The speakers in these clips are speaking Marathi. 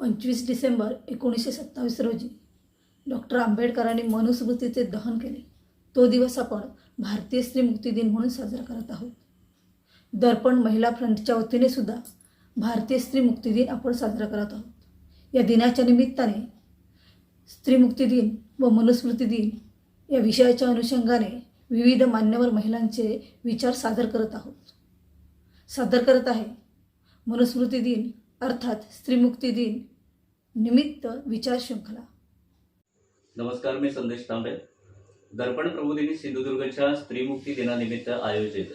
25 डिसेंबर 1927 रोजी डॉक्टर आंबेडकरांनी मनुस्मृतीचे दहन केले. तो दिवस आपण भारतीय स्त्री मुक्ती दिन म्हणून साजरा करत आहोत. दर्पण महिला फ्रंटच्या वतीने सुद्धा भारतीय स्त्री मुक्ती दिन आपण साजरा करत आहोत. या दिनाच्या निमित्ताने स्त्री मुक्ती दिन व मनुस्मृती दिन या विषयाच्या अनुषंगाने विविध मान्यवर महिलांचे विचार सादर करत आहे. मनुस्मृती दिन अर्थात स्त्रीमुक्ती दिन निमित्त विचार श्रृंखला. नमस्कार, मी संदेश तांबे. दर्पण प्रबोधिनी सिंधुदुर्गच्या स्त्रीमुक्ती दिनानिमित्त आयोजित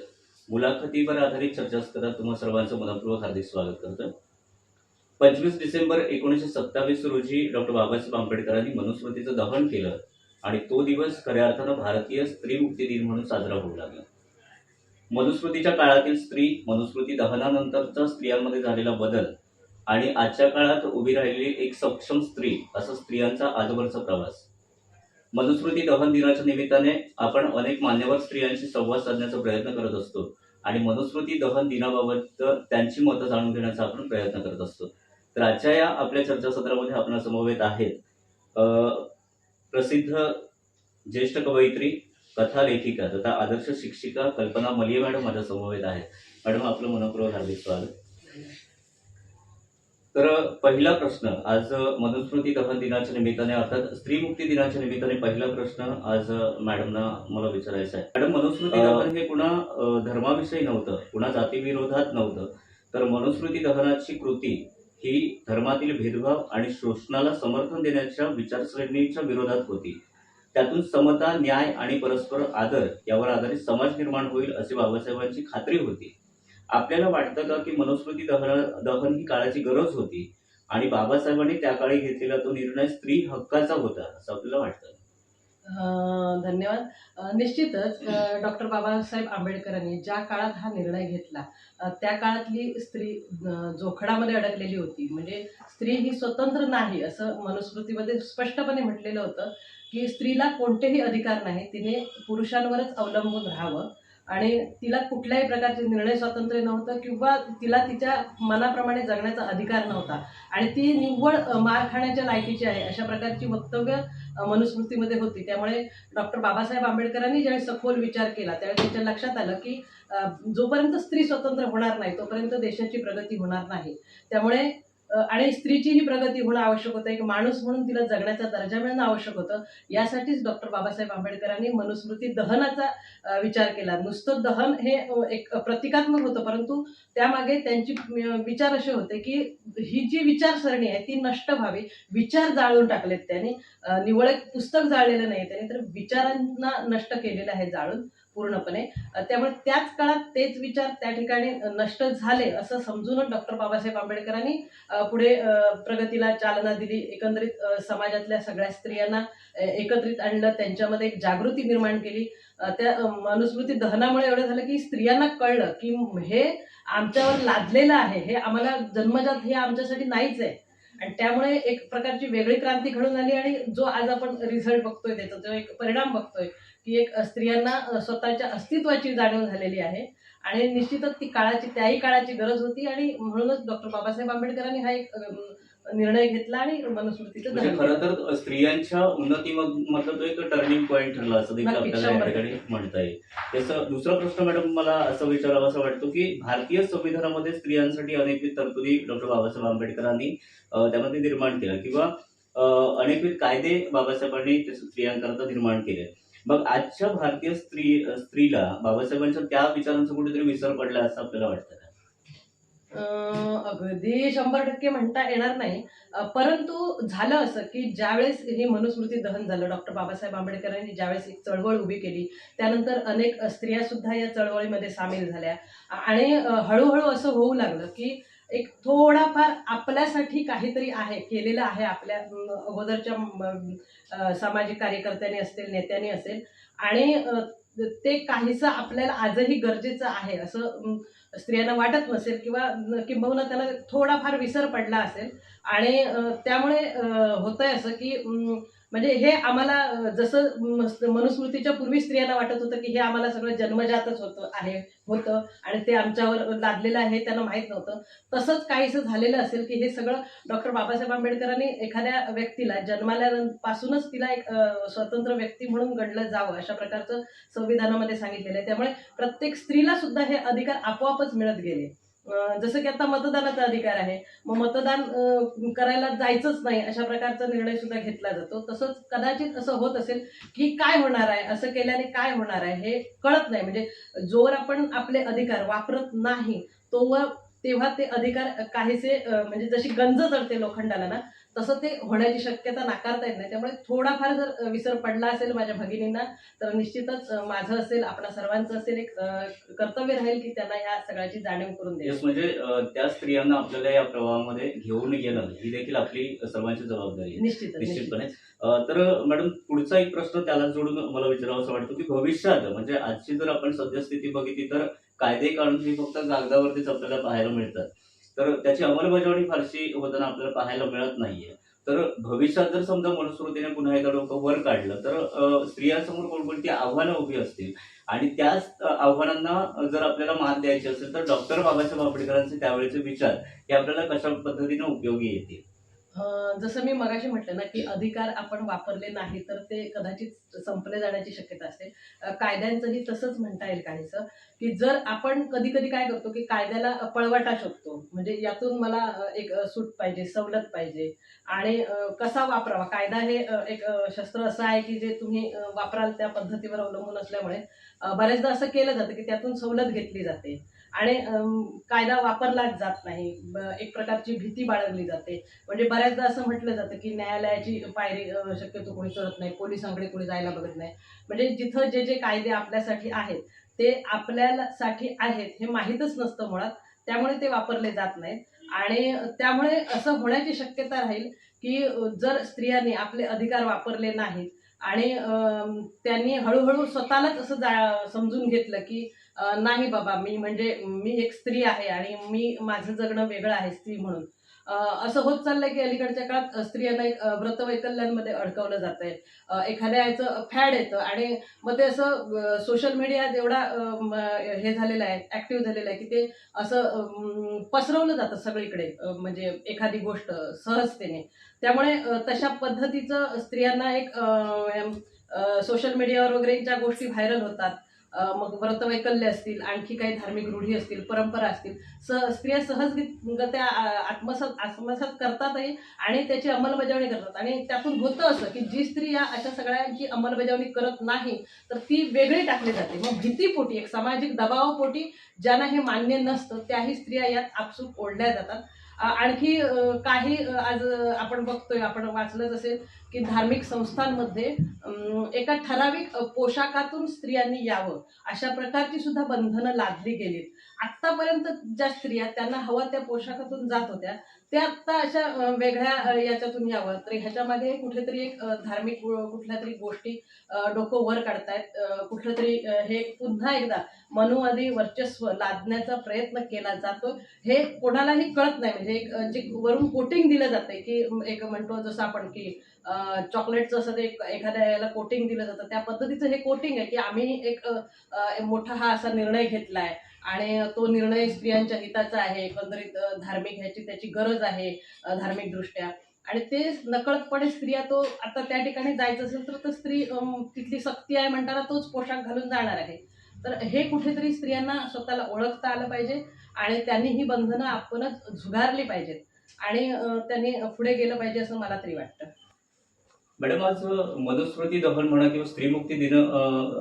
मुलाखतीवर आधारित चर्चासत्रात तुम्हा सर्वांचं मनपूर्वक हार्दिक स्वागत करतो. 25 डिसेंबर 1927 रोजी डॉक्टर बाबासाहेब आंबेडकरांनी मनुस्मृतीचं दहन केलं आणि तो दिवस खऱ्या अर्थानं भारतीय स्त्रीमुक्ती दिन म्हणून साजरा होऊ लागला. मनुस्मृतीच्या काळातील स्त्री, मनुस्मृती दहनानंतरचा स्त्रियांमध्ये झालेला बदल आणि आजच्या काळात उभी राहिलेली एक सक्षम स्त्री, असा स्त्रियांचा आजवरचा प्रवास. मनुस्मृती दहन दिनाच्या निमित्ताने आपण अनेक मान्यवर स्त्रियांशी संवाद साधण्याचा प्रयत्न करत असतो आणि मनुस्मृती दहन दिनाबाबत त्यांची मतं जाणून घेण्याचा आपण प्रयत्न करत असतो. तर आजच्या या आपल्या चर्चासत्रामध्ये आपल्या समवेत आहेत प्रसिद्ध ज्येष्ठ कवयित्री, कथा लेखिका तथा आदर्श शिक्षिका कल्पना मलिये मॅडम माझ्या समवेत आहेत. मॅडम, आपलं मनपूर्वक हार्दिक स्वागत. तर पहिला प्रश्न आज मनुस्मृती दहन दिनाच्या निमित्ताने अर्थात स्त्रीमुक्ती दिनाच्या निमित्ताने पहिला प्रश्न आज मॅडमना मला विचारायचा आहे. मॅडम, मनुस्मृती दहन हे कुणा धर्माविषयी नव्हतं, कुणा जातीविरोधात नव्हतं, तर मनुस्मृती दहनाची कृती ही धर्मातील भेदभाव आणि शोषणाला समर्थन देण्याच्या विचारसरणीच्या विरोधात होती. त्यातून समता, न्याय आणि परस्पर आदर यावर आधारित समाज निर्माण होईल अशी बाबासाहेबांची खात्री होती. आपल्याला वाटतं का की मनुस्मृती दहन ही काळाची गरज होती आणि बाबासाहेबांनी त्या काळी घेतलेला तो निर्णय स्त्री हक्काचा होता असं आपल्याला वाटतं? धन्यवाद. निश्चितच डॉक्टर बाबासाहेब आंबेडकरांनी ज्या काळात हा निर्णय घेतला त्या काळातली स्त्री जोखडामध्ये अडकलेली होती. म्हणजे स्त्री ही स्वतंत्र नाही असं मनुस्मृतीमध्ये स्पष्टपणे म्हटलेलं होतं की स्त्रीला कोणतेही अधिकार नाही, तिने पुरुषांवरच अवलंबून राहावं आणि तिला कुठल्याही प्रकारचे निर्णय स्वातंत्र्य नव्हतं किंवा तिला तिच्या मनाप्रमाणे जगण्याचा अधिकार नव्हता आणि ती निव्वळ मार खाण्याच्या लायकीची आहे अशा प्रकारची वक्तव्य मनुस्मृतीमध्ये होती. त्यामुळे डॉक्टर बाबासाहेब आंबेडकरांनी ज्यावेळी सखोल विचार केला त्यावेळी त्यांच्या लक्षात आलं की जोपर्यंत स्त्री स्वतंत्र होणार नाही तोपर्यंत देशाची प्रगती होणार नाही. त्यामुळे आणि स्त्रीचीही प्रगती होणं आवश्यक होतं, एक माणूस म्हणून तिला जगण्याचा दर्जा मिळणं आवश्यक होतं. यासाठीच डॉक्टर बाबासाहेब आंबेडकरांनी मनुस्मृती दहनाचा विचार केला. नुसतं दहन हे एक प्रतिकात्मक होतं, परंतु त्यामागे त्यांची विचार असे होते की ही जी विचारसरणी आहे ती नष्ट व्हावी. विचार जाळून टाकलेत त्यांनी, निव्वळ एक पुस्तक जाळलेलं नाही त्यांनी, तर विचारांना नष्ट केलेलं आहे जाळून पूर्णपणे. त्यामुळे त्याच काळात तेच विचार त्या ठिकाणी नष्ट झाले असं समजूनच डॉक्टर बाबासाहेब आंबेडकरांनी पुढे प्रगतीला चालना दिली. एकंदरीत समाजातल्या सगळ्या स्त्रियांना एकत्रित आणलं, त्यांच्यामध्ये एक जागृती निर्माण केली. त्या मनुस्मृती दहनामुळे एवढं झालं की स्त्रियांना कळलं की हे आमच्यावर लादलेलं आहे, हे आम्हाला जन्मजात हे आमच्यासाठी नाहीच आहे आणि त्यामुळे एक प्रकारची वेगळी क्रांती घडून आली. आणि जो आज आपण रिझल्ट बघतोय त्याचा जो एक परिणाम बघतोय की एक स्त्रियांना स्वतःच्या अस्तित्वाची जाणीव झालेली आहे आणि निश्चितच ती त्याही काळाची गरज होती आणि म्हणूनच डॉक्टर बाबासाहेब आंबेडकरांनी हा एक निर्णय घेतला आणि मनुस्मृतीचं म्हणजे खरं तर स्त्रियांच्या उन्नतीमधला तो एक टर्निंग पॉईंट ठरला असं देखील आपल्याला या ठिकाणी म्हणता येईल. त्याचा दुसरा प्रश्न मॅडम मला असं विचारावा असं वाटतो की भारतीय संविधानामध्ये स्त्रियांसाठी अनेकविध तरतुदी डॉक्टर बाबासाहेब आंबेडकरांनी त्यामध्ये निर्माण केल्या किंवा अनेकविध कायदे बाबासाहेबांनी स्त्रियांकरता निर्माण केले. मग आजच्या भारतीय स्त्रीला बाबासाहेबांच्या त्या विचारांचा कुठेतरी विसर पडला असं आपल्याला वाटतं का? अगदी 100% म्हणता येणार नाही, परंतु झालं असं की ज्यावेळेस हे मनुस्मृती दहन झालं, डॉक्टर बाबासाहेब आंबेडकरांनी ज्यावेळेस एक चळवळ उभी केली, त्यानंतर अनेक स्त्रिया सुद्धा या चळवळीमध्ये सामील झाल्या आणि हळूहळू असं होऊ लागलं की एक थोडाफार आपल्यासाठी काहीतरी आहे, केलेलं आहे आपल्या अगोदरच्या सामाजिक कार्यकर्त्यांनी असेल, नेत्यांनी असेल आणि ते काहीसं आपल्याला आजही गरजेचं आहे असं स्त्रियांना वाटत नसेल किंवा किंबहुना त्याला थोडाफार विसर पडला असेल आणि त्यामुळे होतंय असं की म्हणजे हे आम्हाला जसं मनुस्मृतीच्या पूर्वी स्त्रियांना वाटत होतं की हे आम्हाला सगळं जन्मजातच होतं आणि ते आमच्यावर लादलेलं आहे, त्यांना माहीत नव्हतं. तसंच काहीसं झालेलं असेल की हे सगळं डॉक्टर बाबासाहेब आंबेडकरांनी एखाद्या व्यक्तीला जन्माल्यापासूनच तिला एक स्वतंत्र व्यक्ती म्हणून गणलं जावं अशा प्रकारचं संविधानामध्ये सांगितलेलं आहे. त्यामुळे प्रत्येक स्त्रीला सुद्धा हे अधिकार आपोआपच मिळत गेले. जसं की आता मतदानाचा अधिकार आहे, मग मतदान करायला जायचंच नाही अशा प्रकारचा निर्णय सुद्धा घेतला जातो. तसंच कदाचित असं होत असेल की काय होणार आहे, असं केल्याने काय होणार आहे हे कळत नाही. म्हणजे जोवर आपण आपले अधिकार वापरत नाही तोवर तेव्हा ते अधिकार काहीसे म्हणजे जशी गंज चढते लोखंडाला ना, तसं ते होण्याची शक्यता नाकारता येत नाही. त्यामुळे थोडाफार जर विसर पडला असेल माझ्या भगिनींना, तर निश्चितच माझं असेल, आपणा सर्वांचं असेल एक कर्तव्य राहील की त्यांना या सगळ्याची जाणीव करून द्यायची. येस, म्हणजे त्या स्त्रियांना आपल्याला या प्रवाहामध्ये घेऊन येणं ही देखील आपली सर्वांची जबाबदारी आहे. निश्चितच निश्चितपणे. तर मॅडम, पुढचा एक प्रश्न त्याला जोडून मला विचारावासा वाटतो की भविष्यात म्हणजे आजची जर आपण सद्यस्थिती बघितली तर कायदे कानून ही फक्त कागदावरतीच आपल्याला पाहायला मिळतात, तर त्याची अंमलबजावणी फारशी होताना आपल्याला पाहायला मिळत नाहीये. तर भविष्यात जर समजा मनुस्मृतीने पुन्हा एकदा डोकं वर काढलं तर स्त्रियांसमोर कोणकोणती आव्हानं उभी असतील आणि त्याच आव्हानांना जर आपल्याला मात द्यायची असेल तर डॉक्टर बाबासाहेब आंबेडकरांचे त्यावेळेचे विचार हे आपल्याला कशा पद्धतीने उपयोगी येतील? जसं मी मगाशी म्हटलं ना की अधिकार आपण वापरले नाही तर ते कदाचित संपले जाण्याची शक्यता असते. कायद्यांचंही तसंच म्हणता येईल काहीसं, की जर आपण कधी कधी काय करतो की कायद्याला पळवाटा शोधतो, म्हणजे यातून मला एक सूट पाहिजे, सवलत पाहिजे आणि कसा वापरावा कायदा हे एक शस्त्र असं आहे की जे तुम्ही वापराल त्या पद्धतीवर अवलंबून असल्यामुळे बऱ्याचदा असं केलं जातं की त्यातून सवलत घेतली जाते आणि कायदा वापरलाच जात नाही. एक प्रकारची भीती बाळगली जाते. म्हणजे बऱ्याचदा असं म्हटलं जातं की न्यायालयाची पायरी शक्यतो कोणी चढत नाही, पोलिसांकडे कोणी जायला बघत नाही. म्हणजे जिथं जे जे कायदे आपल्यासाठी आहेत ते आपल्यासाठी आहेत हे माहीतच नसतं मुळात, त्यामुळे ते वापरले जात नाहीत आणि त्यामुळे असं होण्याची शक्यता राहील की जर स्त्रियांनी आपले अधिकार वापरले नाहीत आणि त्यांनी हळूहळू स्वतःलाच असं समजून घेतलं की नाही बाबा, मी एक स्त्री आहे आणि माझं जगणं वेगळं आहे स्त्री म्हणून. असं होत चाललंय की अलीकडच्या काळात स्त्रियांना एक व्रतवैकल्यांमध्ये अडकवलं जातंय. एखाद्या याचं फॅड येतं आणि मग ते असं सोशल मीडिया एवढा हे झालेलं आहे, ऍक्टिव्ह झालेलं आहे की ते असं पसरवलं जातं सगळीकडे, म्हणजे एखादी गोष्ट सहजतेने. त्यामुळे तशा पद्धतीचं स्त्रियांना एक सोशल मीडियावर वगैरे ज्या गोष्टी व्हायरल होतात, मग व्रतवैकल्य असतील, आणखी काही धार्मिक रूढी असतील, परंपरा असतील, स्त्रिया सहजगत्या आत्मसात करतातही आणि त्याची अंमलबजावणी करतात. आणि त्यातून होतं असं की जी स्त्री या अशा सगळ्यांची अंमलबजावणी करत नाही तर ती वेगळी टाकली जाते. मग भीतीपोटी, एक सामाजिक दबावापोटी ज्यांना हे मान्य नसतं त्याही स्त्रिया यात आपसूक ओढल्या जातात. आणखी काही आज आपण बघतोय, आपण वाचलंच असेल की धार्मिक संस्थांमध्ये एका ठराविक पोशाखातून स्त्रियांनी यावं अशा प्रकारची सुद्धा बंधनं लादली गेलीत. आत्तापर्यंत ज्या स्त्रिया त्यांना हवा त्या पोशाखातून जात होत्या त्या आत्ता अशा वेगळ्या याच्यातून यावं, तर ह्याच्यामागे कुठेतरी एक धार्मिक कुठल्या तरी गोष्टी डोकं वर काढतायत. कुठलं तरी हे पुन्हा एकदा मनुवादी वर्चस्व लादण्याचा प्रयत्न केला जातो, हे कोणालाही कळत नाही. म्हणजे एक जे वरून कोटिंग दिलं जातंय की एक म्हणतो जसं आपण की चॉकलेटचं असं ते एखाद्या याला कोटिंग दिलं जातं, त्या पद्धतीचं हे कोटिंग आहे की आम्ही एक मोठा हा असा निर्णय घेतलाय आणि तो निर्णय स्त्रियांच्या हिताचा आहे, एकंदरीत धार्मिक ह्याची त्याची गरज आहे धार्मिक दृष्ट्या. आणि ते नकळतपणे स्त्रिया तो आता त्या ठिकाणी जायचं असेल तर स्त्री तिथली सक्ती आहे म्हणताना तोच पोशाख घालून जाणार आहे. तर हे कुठेतरी स्त्रियांना स्वतःला ओळखता आलं पाहिजे आणि त्यांनी ही बंधनं आपणच झुगारली पाहिजेत आणि त्यांनी पुढे गेलं पाहिजे असं मला तरी वाटतं. मॅडम, आज मनुस्मृती दहन म्हणा किंवा स्त्रीमुक्ती दिन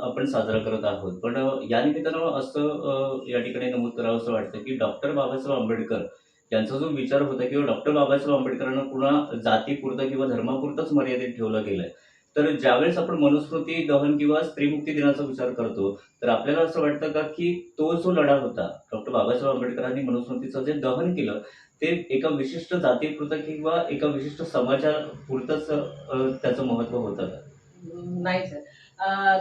आपण साजरा करत आहोत, पण या निमित्तानं असं या ठिकाणी नमूद करावं असं वाटतं की डॉक्टर बाबासाहेब आंबेडकर यांचा जो विचार होता किंवा डॉक्टर बाबासाहेब आंबेडकरांना पुन्हा जातीपुरतं किंवा धर्मापुरतंच मर्यादित ठेवलं गेलंय. तर ज्यावेळेस आपण मनुस्मृती दहन किंवा स्त्रीमुक्ती दिनाचा विचार करतो तर आपल्याला असं वाटतं का की तो जो लढा होता, डॉक्टर बाबासाहेब आंबेडकरांनी मनुस्मृतीचं जे दहन केलं ते एका विशिष्ट जातीपुरतं किंवा एका विशिष्ट समाजापुरतंच त्याचं महत्व होतं का? नाही सर.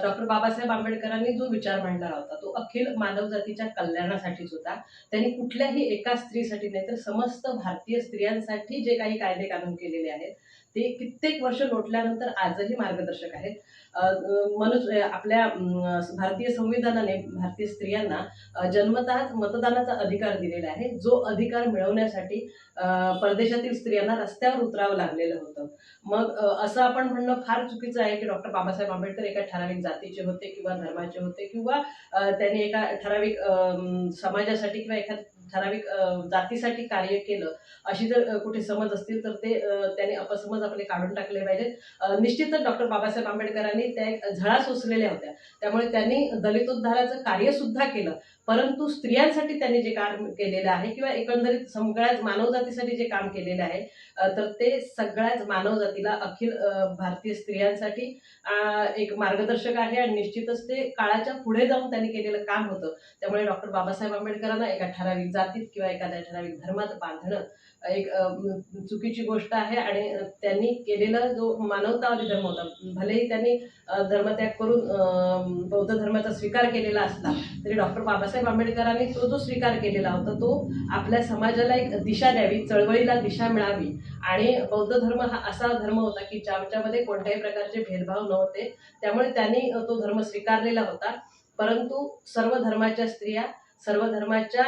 डॉक्टर बाबासाहेब आंबेडकरांनी जो विचार मांडला होता तो अखिल मानवजातीच्या कल्याणासाठीच होता. त्यांनी कुठल्याही एका स्त्रीसाठी नाही तर समस्त भारतीय स्त्रियांसाठी जे काही कायदे कानून केलेले आहेत ते कित्येक वर्ष लोटल्यानंतर आजही मार्गदर्शक आहेत. आपल्या भारतीय संविधानाने भारतीय स्त्रियांना जन्मतःच मतदानाचा अधिकार दिलेला आहे, जो अधिकार मिळवण्यासाठी परदेशातील स्त्रियांना रस्त्यावर उतरावं लागलेलं होतं. मग असं आपण म्हणणं फार चुकीचं आहे की डॉक्टर बाबासाहेब आंबेडकर एका ठराविक जातीचे होते किंवा धर्माचे होते किंवा त्यांनी एका ठराविक समाजासाठी किंवा एका ठराविक जातीसाठी कार्य केलं, अशी जर कुठे समज असतील तर ते त्यांनी अपसमज आपले काढून टाकले पाहिजेत. निश्चितच डॉक्टर बाबासाहेब आंबेडकरांनी त्या एक झळा सोसलेल्या होत्या, त्यामुळे त्यांनी दलितोद्धाराचं कार्य सुद्धा केलं. परंतु स्त्रियांसाठी त्यांनी जे काम केलेलं आहे किंवा एकंदरीत सगळ्याच मानवजातीसाठी जे काम केलेलं आहे, तर ते सगळ्याच मानवजातीला अखिल भारतीय स्त्रियांसाठी एक मार्गदर्शक आहे आणि निश्चितच ते काळाच्या पुढे जाऊन त्यांनी केलेलं काम होतं. त्यामुळे डॉक्टर बाबासाहेब आंबेडकरांना एका ठराविक जातीत किंवा एखाद्या ठराविक धर्मात बांधणं एक चुकीची गोष्ट आहे आणि त्यांनी केलेला जो मानवतावादी धर्म होता, भलेही त्यांनी धर्मत्याग करून बौद्ध धर्माचा स्वीकार केलेला असला तरी डॉक्टर बाबासाहेब आंबेडकरांनी तो जो स्वीकार केलेला होता तो आपल्या समाजाला एक दिशा द्यावी, चळवळीला दिशा मिळावी. आणि बौद्ध धर्म हा असा धर्म होता की ज्याच्यामध्ये कोणत्याही प्रकारचे भेदभाव नव्हते, त्यामुळे त्यांनी तो धर्म स्वीकारलेला होता. परंतु सर्व धर्माच्या स्त्रिया, सर्व धर्माच्या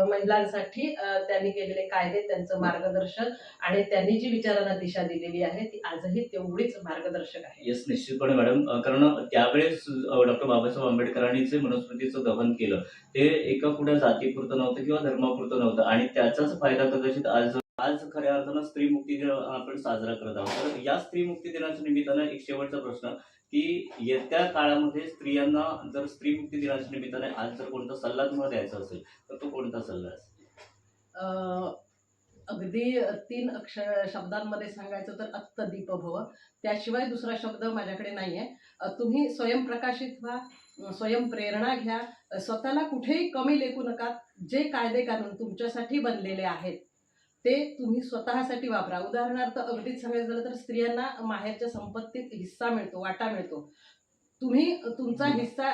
महिलांसाठी त्यांनी केलेले कायदे, त्यांचं मार्गदर्शन आणि त्यांनी जी विचारांना दिशा दिलेली आहे ती आजही तेवढीच मार्गदर्शक आहे. येस, निश्चितपणे मॅडम. कारण त्यावेळेस डॉक्टर बाबासाहेब आंबेडकरांनी जे मनुस्मृतीचं दहन केलं ते एका कुठल्या जातीपुरतं नव्हतं किंवा धर्मापुरतं नव्हतं आणि त्याचाच फायदा कदाचित आज आज खऱ्या अर्थानं स्त्री मुक्ती दिन आपण साजरा करत आहोत. तर या स्त्री मुक्ती दिनाच्या निमित्तानं एक शेवटचा प्रश्न की येत्या काळामध्ये स्त्रियांना जर स्त्री मुक्ती दिनाच्या निमित्ताने आज जर कोणता सल्ला तुम्हाला द्यायचा असेल तर तो कोणता सल्ला असेल? अगदी 3 शब्दांमध्ये सांगायचं तर अत्तदीप भव, त्याशिवाय दुसरा शब्द माझ्याकडे नाही आहे. तुम्ही स्वयंप्रकाशित व्हा, स्वयंप्रेरणा घ्या, स्वतःला कुठेही कमी लेखू नका. जे कायदे कानून तुमच्यासाठी बनलेले आहेत ते तुम्ही स्वतःसाठी वापरा. उदाहरणार्थ अगदीच सांगायचं झालं तर स्त्रियांना माहेरच्या संपत्तीत हिस्सा मिळतो, वाटा मिळतो. तुम्ही तुमचा हिस्सा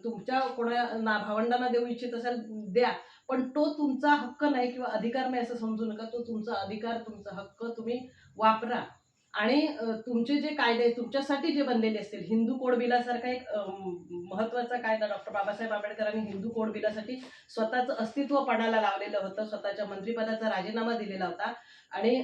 तुमच्या कोणा भावंडांना देऊ इच्छित असाल द्या, पण तो तुमचा हक्क नाही किंवा अधिकार नाही असं समजू नका. तो तुमचा अधिकार, तुमचा हक्क तुम्ही वापरा. आणि तुमचे जे कायदे तुमच्यासाठी जे बनलेले असतील, हिंदू कोड बिलासारखा एक महत्त्वाचा कायदा डॉक्टर बाबासाहेब आंबेडकरांनी हिंदू कोड बिलासाठी स्वतःचं अस्तित्व पणाला लावलेलं होतं, स्वतःच्या मंत्रिपदाचा राजीनामा दिलेला होता आणि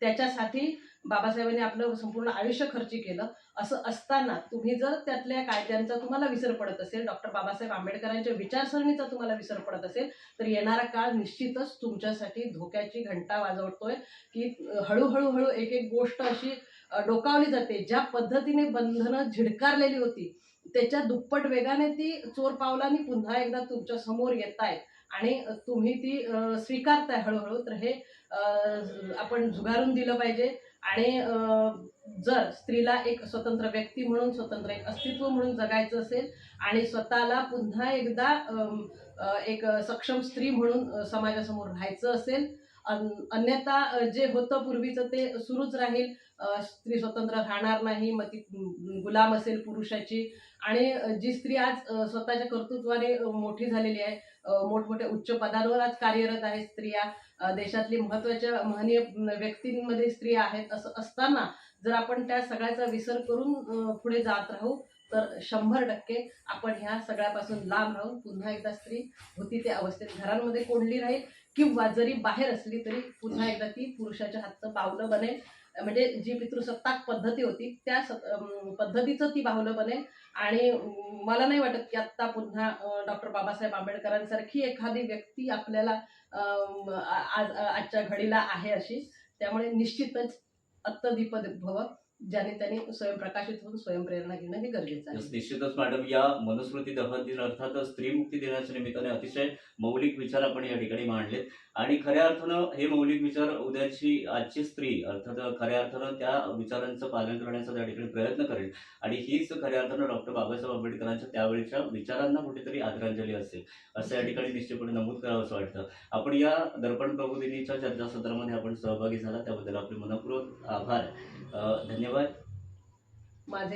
त्याच्यासाठी बाबासाहेबांनी आपलं संपूर्ण आयुष्य खर्ची केलं. असं असताना तुम्ही जर त्यातल्या कायद्यांचा तुम्हाला विसर पडत असेल, डॉक्टर बाबासाहेब आंबेडकरांच्या विचारसरणीचा तुम्हाला विसर पडत असेल, तर येणारा काळ निश्चितच तुमच्यासाठी धोक्याची घंटा वाजवतोय की हळूहळू एक एक गोष्ट अशी डोकावली जाते. ज्या पद्धतीने बंधनं झिडकारलेली होती त्याच्या दुप्पट वेगाने ती चोर पावलांनी पुन्हा एकदा तुमच्या समोर येत आहेत आणि तुम्ही ती स्वीकारताय हळूहळू. तर हे आपण झुगारून दिलं पाहिजे. आणि जर स्त्रीला एक स्वतंत्र व्यक्ती म्हणून, स्वतंत्र एक अस्तित्व म्हणून जगायचं असेल आणि स्वतःला पुन्हा एकदा एक सक्षम स्त्री म्हणून समाजासमोर राहायचं असेल, अन्यथा जे होतं पूर्वीचं ते सुरूच राहील. स्त्री स्वतंत्र राहणार नाही, मग ती गुलाम असेल पुरुषाची. आणि जी स्त्री आज स्वतःच्या कर्तृत्वाने मोठी झालेली आहे, मोठमोठ्या उच्च पदांवर आज कार्यरत आहेत स्त्रिया, देशातली महत्त्वाच्या महनीय व्यक्तींमध्ये स्त्रिया आहेत. असं असताना जर आपण त्या सगळ्याचा विसर करून पुढे जात राहू तर 100% आपण ह्या सगळ्यापासून लांब राहून पुन्हा एकदा स्त्री होती त्या अवस्थेत घरांमध्ये कोंडली राहील किंवा जरी बाहेर असली तरी पुन्हा एकदा ती पुरुषाच्या हातचं बाहुलं बनेल. म्हणजे जी पितृसत्ताक पद्धती होती त्या पद्धतीचं ती बाहुलं बनेल. आणि मला नाही वाटत की आत्ता पुन्हा डॉक्टर बाबासाहेब आंबेडकरांसारखी एखादी व्यक्ती आपल्याला आजच्या घडीला आहे अशी. त्यामुळे निश्चितच अत्तदीप भव, ज्याने त्यांनी स्वयंप्रकाशित होऊन स्वयंप्रेरणा घेणं हे गरजेचं आहे. निश्चितच मॅडम, या मनुस्मृती दहन दिन अर्थात स्त्री मुक्ती दिनाच्या निमित्ताने अतिशय मौलिक विचार आपण या ठिकाणी मांडलेत आणि खऱ्या अर्थानं हे मौलिक विचार आजची स्त्री अर्थात खऱ्या अर्थानं त्या विचारांचं पालन करण्याचा त्या ठिकाणी प्रयत्न करेल आणि हीच खऱ्या अर्थानं डॉक्टर बाबासाहेब आंबेडकरांच्या त्यावेळेच्या विचारांना कुठेतरी आदरांजली असेल असं या ठिकाणी निश्चितपणे नमूद करावं असं वाटतं. आपण या दर्पण प्रबोधिनीच्या चर्चासत्रामध्ये आपण सहभागी झाला त्याबद्दल आपले मनपूर्वक आभार. धन्यवाद. माझे